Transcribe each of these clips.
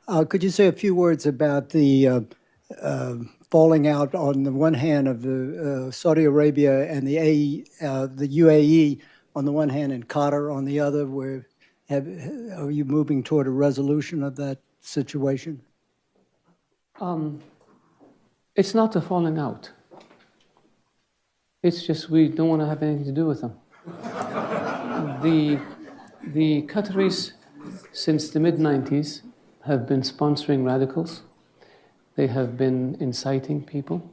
Could you say a few words about the falling out on the one hand of the Saudi Arabia and the UAE on the one hand and Qatar on the other? Are you moving toward a resolution of that situation? It's not a falling out. It's just we don't want to have anything to do with them. The Qataris, since the mid-90s, have been sponsoring radicals. They have been inciting people.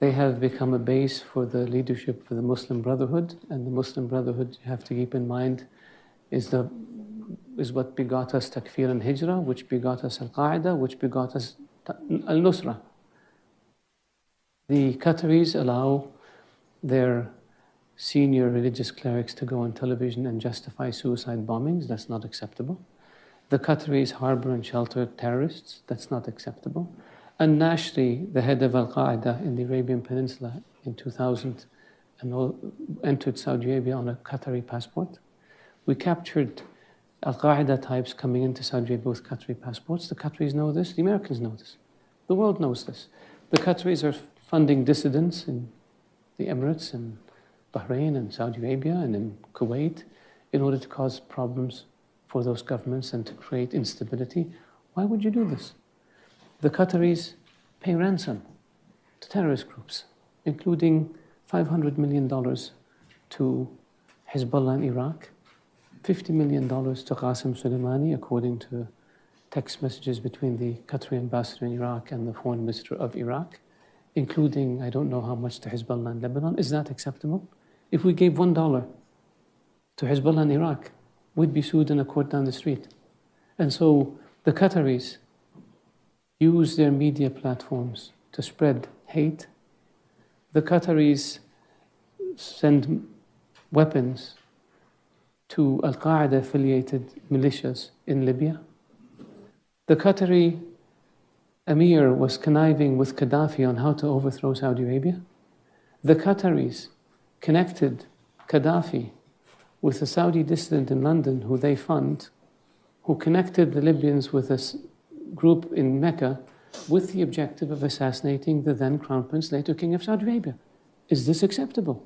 They have become a base for the leadership for the Muslim Brotherhood. And the Muslim Brotherhood, you have to keep in mind, is what begot us Takfir and Hijrah, which begot us Al-Qaeda, which begot us Al-Nusra. The Qataris allow their senior religious clerics to go on television and justify suicide bombings. That's not acceptable. The Qataris harbor and shelter terrorists. That's not acceptable. And Nashri, the head of Al-Qaeda in the Arabian Peninsula in 2000, entered Saudi Arabia on a Qatari passport. We captured Al-Qaeda types coming into Saudi Arabia with Qatari passports. The Qataris know this. The Americans know this. The world knows this. The Qataris are funding dissidents in the Emirates and Bahrain and Saudi Arabia and in Kuwait in order to cause problems for those governments and to create instability. Why would you do this? The Qataris pay ransom to terrorist groups, including $500 million to Hezbollah in Iraq, $50 million to Qasem Soleimani, according to text messages between the Qatari ambassador in Iraq and the foreign minister of Iraq, including I don't know how much to Hezbollah in Lebanon. Is that acceptable? If we gave $1 to Hezbollah in Iraq, we'd be sued in a court down the street. And so the Qataris use their media platforms to spread hate. The Qataris send weapons to Al-Qaeda affiliated militias in Libya. The Qatari Emir was conniving with Gaddafi on how to overthrow Saudi Arabia. The Qataris connected Gaddafi with a Saudi dissident in London who they fund, who connected the Libyans with a group in Mecca with the objective of assassinating the then Crown Prince, later King of Saudi Arabia. Is this acceptable?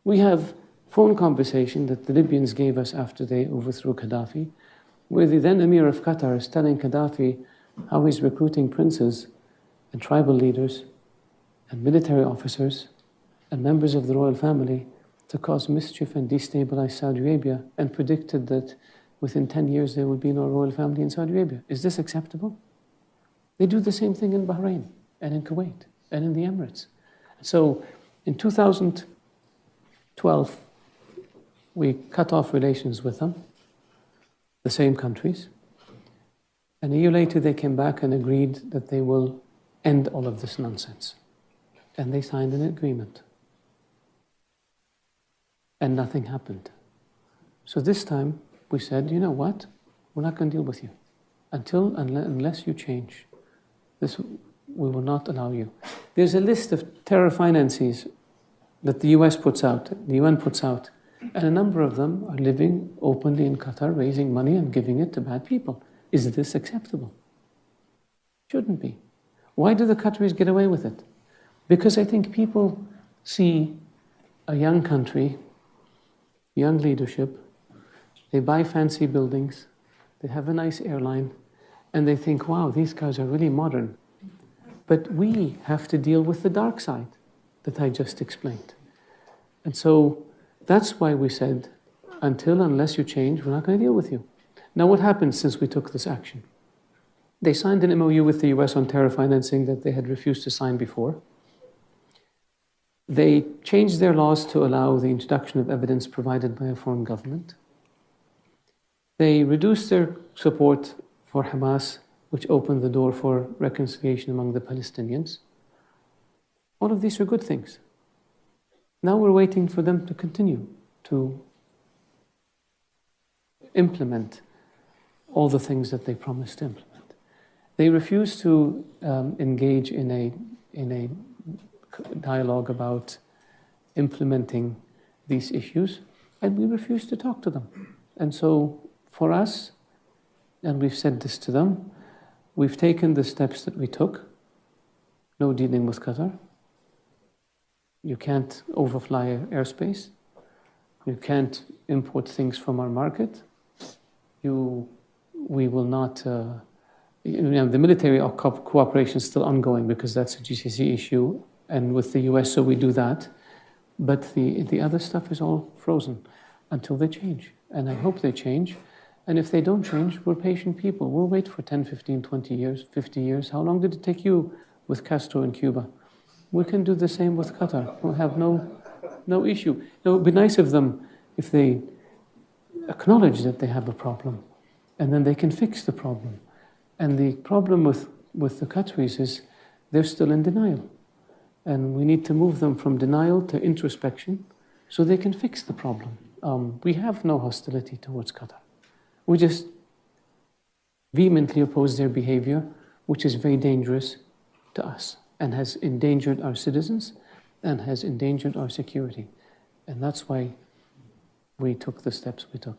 We have phone conversation that the Libyans gave us after they overthrew Gaddafi, where the then Emir of Qatar is telling Gaddafi how he's recruiting princes and tribal leaders and military officers and members of the royal family to cause mischief and destabilize Saudi Arabia, and predicted that within 10 years there would be no royal family in Saudi Arabia. Is this acceptable? They do the same thing in Bahrain and in Kuwait and in the Emirates. So in 2012, we cut off relations with them, the same countries. And a year later, they came back and agreed that they will end all of this nonsense. And they signed an agreement. And nothing happened. So this time, we said, you know what? We're not going to deal with you. Unless you change. This, we will not allow you. There's a list of terror finances that the US puts out, the UN puts out. And a number of them are living openly in Qatar, raising money and giving it to bad people. Is this acceptable? Shouldn't be. Why do the Qataris get away with it? Because I think people see a young country, young leadership, they buy fancy buildings, they have a nice airline, and they think, wow, these guys are really modern. But we have to deal with the dark side that I just explained. And so that's why we said, unless you change, we're not going to deal with you. Now, what happened since we took this action? They signed an MOU with the US on terror financing that they had refused to sign before. They changed their laws to allow the introduction of evidence provided by a foreign government. They reduced their support for Hamas, which opened the door for reconciliation among the Palestinians. All of these are good things. Now we're waiting for them to continue to implement all the things that they promised to implement. They refuse to engage in a dialogue about implementing these issues, and we refuse to talk to them. And so for us, and we've said this to them, We've taken the steps that we took. No dealing with Qatar. You can't overfly airspace. You can't import things from our market. We will not, the military cooperation is still ongoing because that's a GCC issue, and with the US, so we do that. But the other stuff is all frozen until they change. And I hope they change. And if they don't change, we're patient people. We'll wait for 10, 15, 20 years, 50 years. How long did it take you with Castro in Cuba? We can do the same with Qatar. We'll have no issue. It would be nice of them if they acknowledge that they have a problem, and then they can fix the problem. And the problem with the Qataris is they're still in denial. And we need to move them from denial to introspection so they can fix the problem. We have no hostility towards Qatar. We just vehemently oppose their behavior, which is very dangerous to us and has endangered our citizens and has endangered our security. And that's why we took the steps we took.